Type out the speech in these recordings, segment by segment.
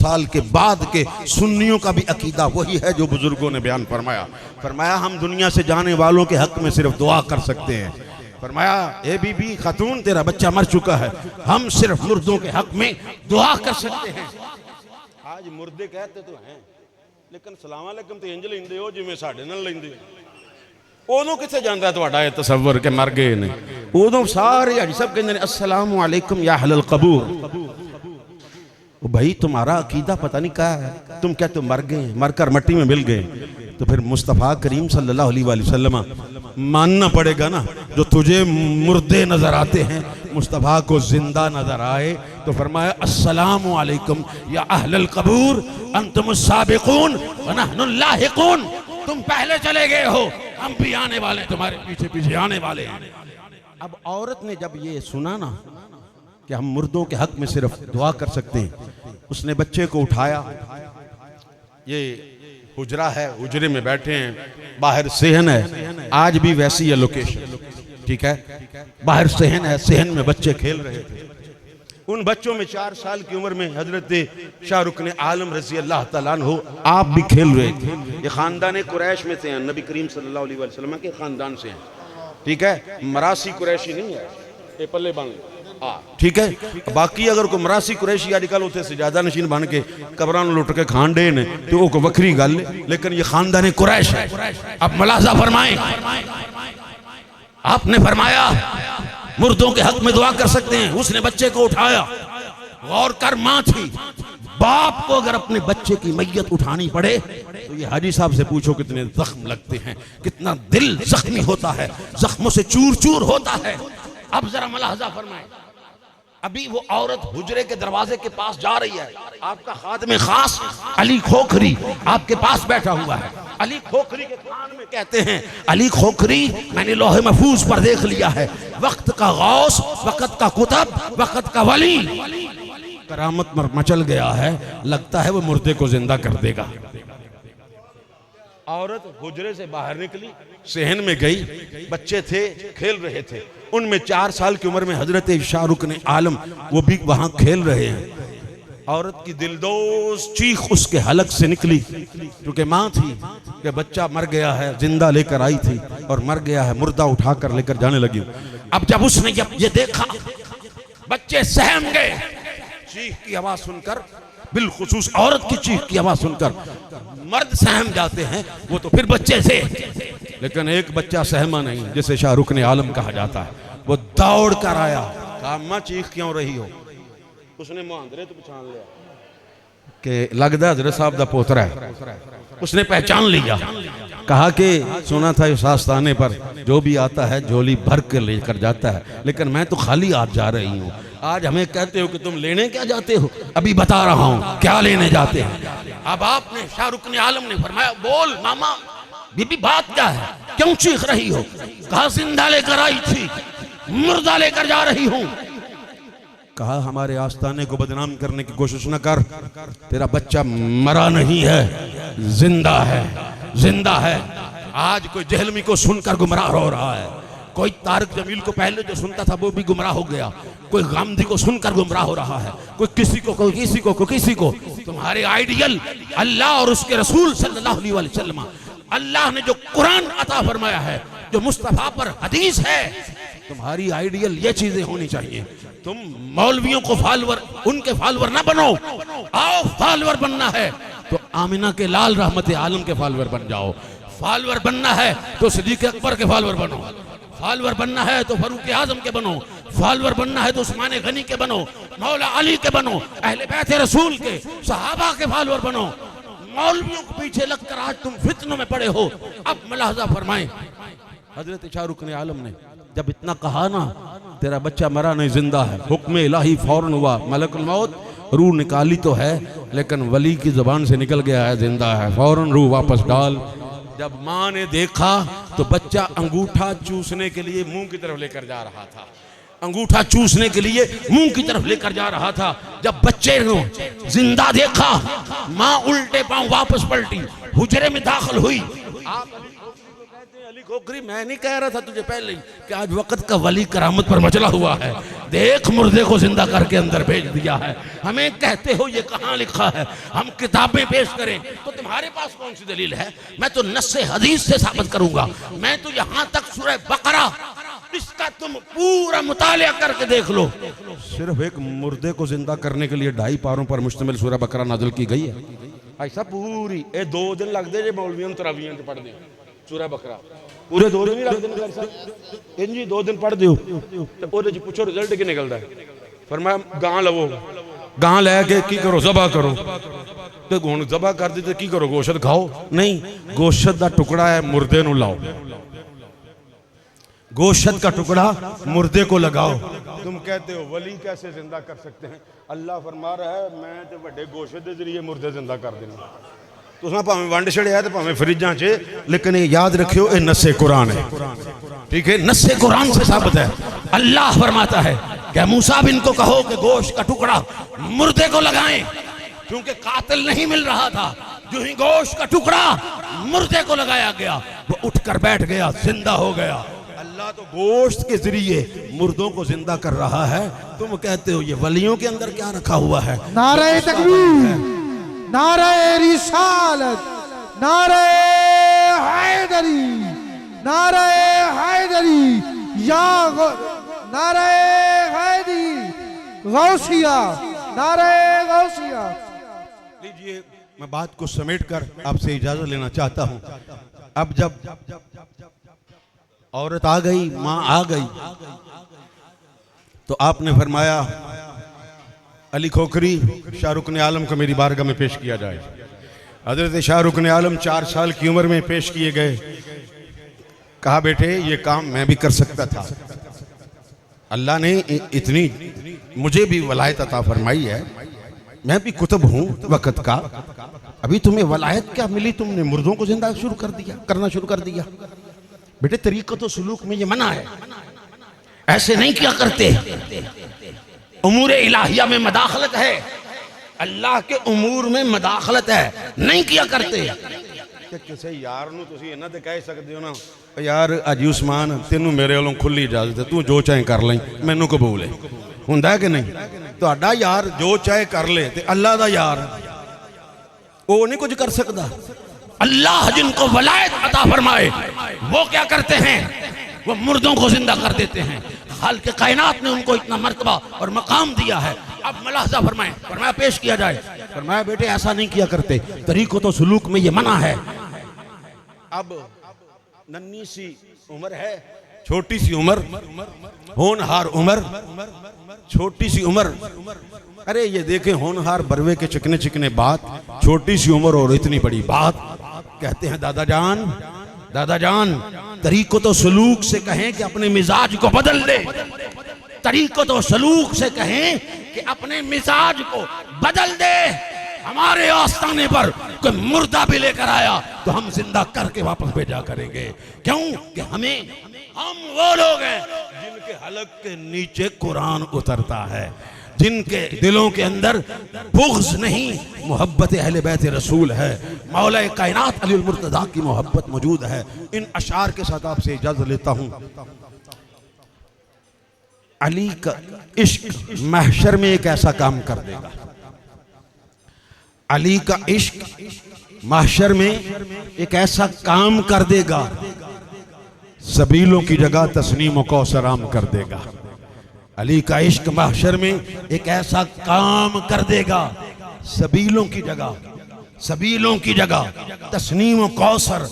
साल के बाद के सुन्नियों का भी अकीदा वही है जो बुजुर्गों ने बयान फरमाया। फरमाया हम दुनिया से जाने वालों के हक में सिर्फ दुआ कर सकते हैं। फरमाया ए बीबी खातून तेरा बच्चा मर चुका है, हम सिर्फ मुर्दों के हक में दुआ कर सकते हैं। आज मुर्दे कहते तो हैं लेकिन सलाम अलैकुम तो इंज लेंदे हो जिवें साडे नाल लेंदे। उदों किथे जांदा तुहाडा ये तसव्वुर के मर गए ने, उदों सारे हाजी सब कहंदे ने अस्सलामु अलैकुम या अहलल कबूर। भाई तुम्हारा अकीदा पता नहीं क्या है, तुम क्या तो मर गए, मरकर मट्टी में मिल गए। तो फिर मुस्तफ़ा करीम सल्लल्लाहु अलैहि वसल्लम मानना पड़ेगा ना, जो तुझे मुर्दे नजर आते हैं मुस्तफ़ा को जिंदा नजर आए। तो फरमाया अस्सलामु अलैकुम या अहलल कबूर अंतुमुस साबिकून व नहनुल लाहिकून। तुम पहले चले गए हो, हम भी आने वाले, तुम्हारे पीछे पीछे आने वाले हैं। अब औरत ने जब ये सुना ना कि हम मुर्दों के हक में सिर्फ दुआ कर सकते हैं, उसने बच्चे को उठाया। ये हुजरा है, हुजरे में बैठे हैं, बाहर सेहन है, आज भी वैसी है लोकेशन, ठीक है। बाहर सेहन है, सेहन में बच्चे खेल रहे थे। उन बच्चों में 4 साल की उम्र में हजरत शाहरुख ने आलम रजी अल्लाह तआला अन्हु आप भी खेल रहे थे। ये खानदान कुरैश में से हैं, नबी करीम सल्लल्लाहु अलैहि वसल्लम के खानदान से हैं, ठीक है। मरासी कुरैशी नहीं है, ये पल्ले बन ठीक है। बाकी अगर कोई मरासी कुरैशी आजकल उसे सजादा नशीन बन के कबरां लुट के खान डे ने तो वो कोई वक्री गल, लेकिन ये खानदान कुरैश है। अब मुलाजा फरमाएं, आपने फरमाया मुर्दों के हक में दुआ कर सकते हैं, उसने बच्चे को उठाया। गौर कर, मां थी, बाप को अगर अपने बच्चे की मैयत उठानी पड़े तो ये हाजी साहब से पूछो कितने जख्म लगते हैं, कितना दिल जख्मी होता है, जख्मों से चूर चूर होता है। अब जरा मुलाजा फरमाएं, अभी वो औरत हुजरे के दरवाजे के पास जा रही है, आपका खादिम खास अली खोखरी आपके पास बैठा हुआ है। अली खोखरी के कान में कहते हैं, अली खोखरी मैंने लोहे महफूज पर देख लिया है, वक्त का गौस, वक्त का कुतब, वक्त का वली करामत मचल गया है, लगता है वो मुर्दे को जिंदा कर देगा। औरत हुजरे से बाहर निकली, सेहन में गई, बच्चे थे खेल रहे थे, उनमें 4 साल की उम्र में हजरत शाहरुख ने आलम वो भी वहां खेल रहे हैं। औरत की दिलदोज चीख उसके हलक से निकली, क्योंकि मां थी कि बच्चा मर गया है, जिंदा लेकर आई थी और मर गया है, मुर्दा उठाकर लेकर जाने लगी। अब जब उसने ये देखा, बच्चे सहम गए, चीख की आवाज सुनकर, बिलखुसूस औरत की चीख की आवाज सुनकर मर्द सहम जाते हैं, वो तो फिर बच्चे से, लेकिन एक बच्चा सहमा नहीं, जिसे शाहरुख ने आलम कहा जाता है। वो दौड़ कर आया, कहा अम्मा चीख क्यों रही हो? उसने मुहांदरे तो पहचान लिया कि लगदा हजरत साहब दा पोतरा है। उसने पहचान लिया, कहा कि सुना था इस आस्थाने पर जो भी आता है झोली भर के लेकर जाता है, लेकिन मैं तो खाली हाथ जा रही हूँ। आज हमें कहते हो कि तुम लेने क्या जाते हो, अभी बता रहा हूँ क्या लेने जाते हैं। अब आपने शाहरुख ने आलम ने फरमाया, बोल मामा बीबी बात क्या है, क्यों चीख रही हो? कहा जिंदा लेकर आई थी, मुर्दा लेकर जा रही हूँ। कहा हमारे आस्थाने को बदनाम करने की कोशिश न कर, तेरा बच्चा मरा नहीं है, जिंदा है, जिंदा है। आज कोई जहलमी को सुनकर गुमराह हो रहा है, कोई तारिक जमील को पहले जो सुनता था वो भी गुमराह हो गया, कोई गांधी को सुनकर गुमराह हो रहा है, कोई किसी को, कोई किसी को, कोई किसी को। तुम्हारे आइडियल अल्लाह और उसके रसूल सल्लल्लाहु अलैहि वसल्लम, अल्लाह ने जो कुरान अता फरमाया है, जो मुस्तफा पर हदीस है, तुम्हारी आइडियल ये चीजें होनी चाहिए। तुम मौलवियों को फॉलोवर, उनके फॉलोवर ना बनो, आओ फॉलोवर बनना है तो आमिना के लाल रहमत आलम के फॉलोवर बन जाओ, फॉलोवर बनना है तो सिद्दीक अकबर के फॉलोवर बनो, फॉलोवर बनना है तो फारूक आजम के बनो, फॉलोवर बनना है तो उस्मान गनी के बनो, मौला अली के बनो, अहले बैत रसूल के, सहाबा के फॉलोवर बनो। मौलवियों के पीछे लगकर आज तुम फितनों में पड़े हो। अब मुलाहजा फरमाएं, हजरत शाहरुख ने आलम ने जब इतना कहा ना, तेरा बच्चा मरा नहीं जिंदा है, हुक्म इलाही फौरन हुआ, मलकुल मौत रूह निकाली तो है लेकिन वली की जुबान से निकल गया है, जिंदा है, फौरन रूह वापस डाल। जब माँ ने देखा तो बच्चा अंगूठा चूसने के लिए मुंह की तरफ लेकर जा रहा था, अंगूठा चूसने के लिए मुंह की तरफ लेकर जा रहा था। जब बच्चे को जिंदा देखा, माँ उल्टे पांव वापस पलटी, हुजरे में दाखिल हुई। आप अली खोखरी, मैं नहीं कह रहा था तुझे पहले ही कि आज वक्त का वली करामत पर मचला हुआ है। देख मुर्दे को जिंदा करके अंदर भेज दिया है। हमें कहते हो ये कहाँ लिखा है, हम किताबें पेश करें तो तुम्हारे पास कौन सी दलील है? मैं तो नस्से हदीस से साबित करूंगा। मैं तो यहाँ तक सूरह बकरा इसका तुम पूरा मुतालिया करके देख लो। सिर्फ एक मुर्दे को जिंदा करने के लिए 2.5 पारों पर मुश्तमिल सूरह बकरा नाज़िल की गई है। ऐसा पूरी ये 2 दिन लगते जे मौलवियों तरावियों से पढ़ते सूरह बकरा, पूरे 2 दिन ही लगते जी। 2 दिन पढ़ दो तो पूछो रिजल्ट की निकलता है। फरमाया गां लवो, गां लैके की करो, ज़बा करो। तो हुण ज़बा कर दी तो की करो, गोश्त खाओ? नहीं, गोश्त का टुकड़ा है मुर्दे नूं लाओ, गोश्त का टुकड़ा मुर्दे को लगाओ। तुम कहते हो वली कैसे जिंदा कर सकते हैं? अल्लाह फरमा रहा है मैं तो बड़े गोश्त के जरिए मुर्दे जिंदा कर देना। तुसां भावें वंड छड़िया तो भावें फ्रिजां च, लेकिन ये याद रखियो ये नस्से कुरान है। ठीक है, नस्से कुरान से साबित है। अल्लाह फरमाता है कि मूसा बिन को कहो कि गोश्त का टुकड़ा मुर्दे को लगाएं, क्योंकि कातिल नहीं मिल रहा था। जो ही गोश्त का टुकड़ा मुर्दे को लगाया गया वो उठकर बैठ गया, जिंदा हो गया। अल्लाह तो गोश्त के जरिए मुर्दों को जिंदा कर रहा है। तुम कहते हो ये वलियों के अंदर क्या रखा हुआ है? नारे तकबीर, नारे रिसालत, नारे हैदरी, नारे हैदरी या नारे हैदरी गौसिया, नारे गौसिया। लीजिए, मैं बात को समेट कर आपसे इजाजत लेना चाहता हूं। अब जब औरत आ गई, माँ आ गई, तो आपने फरमाया अली खोखरी शाहरुख ने आलम को मेरी बारगाह में पेश किया जाए। हजरत शाहरुख ने आलम 4 साल की उम्र में पेश किए गए। कहा बेटे ये काम मैं भी कर सकता था। अल्लाह ने इतनी मुझे भी वलायत अता फरमाई है, मैं भी कुतुब हूँ वक़्त का। अभी तुम्हें वलायत क्या मिली, तुमने मुर्दों को जिंदा करना शुरू कर दिया। बेटे तरीक़त सुलूक में ये मना है, ऐसे नहीं किया करते। उमूर इलाहिया में मदाखलत है, अल्लाह के उमूर में मदाखलत है, नहीं किया करते। किसी यार नूं तुसीं इन्हां ते कह सकदे हो ना, यार अजी उस्मान तेनू मेरे वालों खुली इजाजत है, तू जो चाहे कर लें, मैनू कबूल है। हुंदा कि नहीं? तुहाडा यार जो चाहे कर ले, ते अल्लाह दा यार वो नहीं कुछ कर सकता। अल्लाह जिनको वलायत अता फरमाए वो क्या करते हैं? वो मुर्दों को जिंदा कर देते हैं। खालिक कायनात ने उनको इतना मर्तबा और मकाम दिया है। अब मुलाहजा फरमाएं, फरमाया पेश किया जाए। फरमाया बेटे ऐसा नहीं किया करते, तरीक़ो तो सुलूक में ये मना है। अब नन्ही सी उम्र है, छोटी सी उम्र, होनहार उम्र, छोटी सी उम्र। अरे ये देखें होनहार बरवे के चिकने चिकने बात, छोटी सी उम्र और इतनी बड़ी बात। कहते हैं दादा जान तरीक़ो तो सलूक से कहें कि अपने मिजाज को बदल दे, तरीक़ो तो सलूक से कहें कि अपने मिजाज को बदल दे। हमारे आस्थाने पर कोई मुर्दा भी लेकर आया तो हम जिंदा करके वापस भेजा करेंगे। क्यों कि हम वो लोग हैं जिनके हलक के नीचे कुरान उतरता है, जिनके दिलों के अंदर बुग़्ज़ नहीं मोहब्बत अहले बैत रसूल है, मौला कायनात अली मुर्तज़ा की मोहब्बत मौजूद है। इन अशार के साथ आपसे इजाजत लेता हूं। अली का इश्क महशर में एक ऐसा काम कर देगा, अली का इश्क महशर में एक ऐसा काम कर देगा, सबीलों की जगह तस्नीम कौसर आम कर देगा। अली का इश्क महशर में एक ऐसा काम कर देगा, सबीलों की जगह तस्नीम कौसर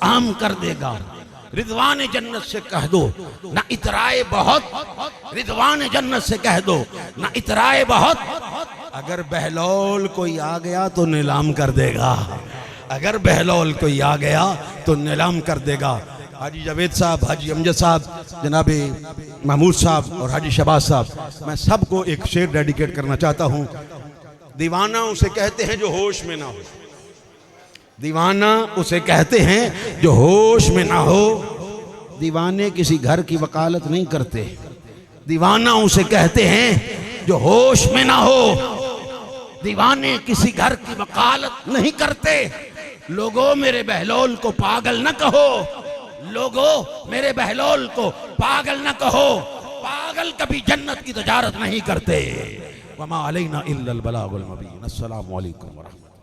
आम कर देगा। रिदवान जन्नत से कह दो ना इतराए बहुत, रिदवान जन्नत से कह दो ना इतराए बहुत। अगर बहलौल कोई आ गया तो नीलाम कर देगा, अगर बहलौल कोई आ गया तो नीलाम कर देगा। हाजी जावेद साहब, हाजी अमजद साहब, जनाब महमूद साहब और हाजी शहबाज साहब, मैं सबको एक शेर डेडिकेट करना चाहता हूँ। दीवाना उसे कहते हैं जो होश में ना हो, दीवाना उसे कहते हैं जो होश में ना हो। दीवाने किसी घर की वकालत नहीं करते, दीवाना उसे कहते हैं जो होश में ना हो। दीवाने किसी घर की वकालत नहीं करते। लोगों मेरे बहलोल को पागल न कहो, लोगों मेरे बहलोल को पागल न कहो, पागल कभी जन्नत की तजारत नहीं करते। वमा अलैना इल्लल बलागुल मुबीन। अस्सलामु अलैकुम व रहमतुल्लाह।